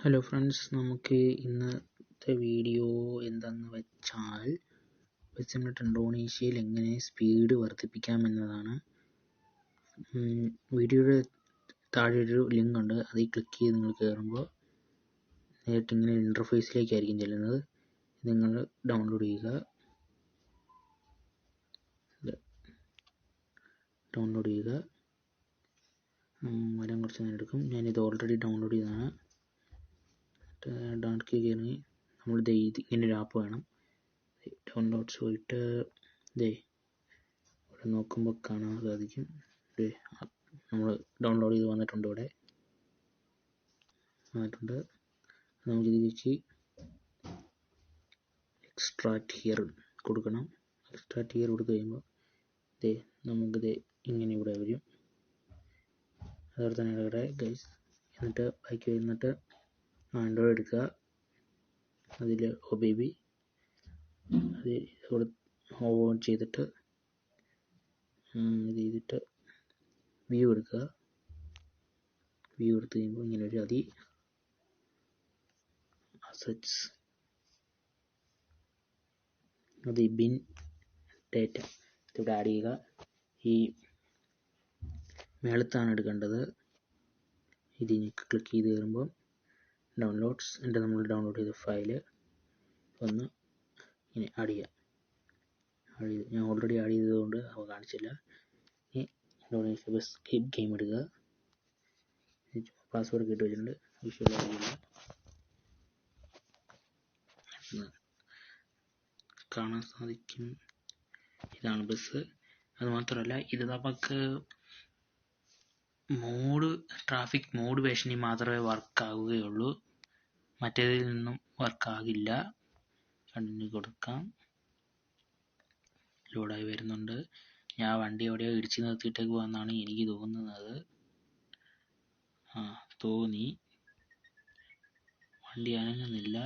Hello friends, നമുക്ക് ഇന്നത്തെ video എന്താണെന്ന് വെച്ചാൽ ഇന്തോനേഷ്യയിൽ എങ്ങനെ സ്പീഡ് വർദ്ധിപ്പിക്കാമെന്നതാണ്. വീഡിയോയുടെ താഴെ ഒരു ലിങ്ക് ഉണ്ട്, അതിൽ ക്ലിക്ക് ചെയ്ത് നിങ്ങൾ കയറുമ്പോൾ നേരിട്ട് ഇങ്ങനെ ഇൻ്റർഫേസിലേക്കായിരിക്കും ചെല്ലുന്നത്. നിങ്ങൾ ഡൗൺലോഡ് ചെയ്യുക. വരാൻ കുറച്ച് നേരം എടുക്കും. ഞാനിത് ഓൾറെഡി ഡൗൺലോഡ് ചെയ്തതാണ്. ഡൗൺലോഡ് കയറി നമ്മൾ ഇങ്ങനെ ഒരു ആപ്പ് വേണം. ഡൗൺലോഡ്സ് പോയിട്ട് ഇവിടെ നോക്കുമ്പോൾ കാണാൻ സാധിക്കും. നമ്മൾ ഡൗൺലോഡ് ചെയ്ത് വന്നിട്ടുണ്ട്. ഇവിടെ നമുക്കിതിലേക്ക് എക്സ്ട്രാക്റ്റ് ഹിയർ കൊടുക്കണം. എക്സ്ട്രാക്റ്റ് ഹിയർ കൊടുത്തു കഴിയുമ്പോൾ നമുക്കിത് ഇങ്ങനെ ഇവിടെ വരും. അതുപോലെ തന്നെ ഇവിടെ ഗൈസ്, എന്നിട്ട് ബാക്കി വരുന്നിട്ട് ആൻഡ്രോയിഡ് എടുക്കുക. അതിൽ OBB അത് ഓൺ ചെയ്തിട്ട് വ്യൂ എടുക്കുക. വ്യൂ എടുത്ത് കഴിയുമ്പോൾ ഇങ്ങനെ ഒരു ബിൻ ഡേറ്റ ഇവിടെ ആഡ് ചെയ്യുക. ഈ മേളത്താണ് എടുക്കേണ്ടത്. ഇതിന് ക്ലിക്ക് ചെയ്ത് കയറുമ്പോൾ ഡൗൺലോഡ്സ്, എന്നിട്ട് നമ്മൾ ഡൗൺലോഡ് ചെയ്ത ഫയൽ ഒന്ന് ഇങ്ങനെ ആഡ് ചെയ്യുക. ഞാൻ ഓൾറെഡി ആഡ് ചെയ്തതുകൊണ്ട് അവ കാണിച്ചില്ല. ഇനി ഇന്തോനേഷ്യ ബസ് ഗെയിം എടുക്കുക. പാസ്വേഡ് ഇട്ട് വെച്ചിട്ടുണ്ട്, വിഷ്വൽ ആഡ് കാണാൻ സാധിക്കും. ഇതാണ് ബസ്. അതുമാത്രമല്ല, ഇത് നമുക്ക് ട്രാഫിക് മോഡ് വേഷനിൽ മാത്രമേ വർക്ക് ആവുകയുള്ളൂ, മറ്റേതിൽ നിന്നും വർക്ക് ആകില്ല. കണ്ടിന്യൂ കൊടുക്കാം. ലോഡായി വരുന്നുണ്ട്. ഞാൻ വണ്ടി എവിടെയോ ഇടിച്ചു നിർത്തിയിട്ടേക്ക് വന്നാണ് എനിക്ക് തോന്നുന്നത്. തോന്നി വണ്ടി അനങ്ങുന്നില്ല.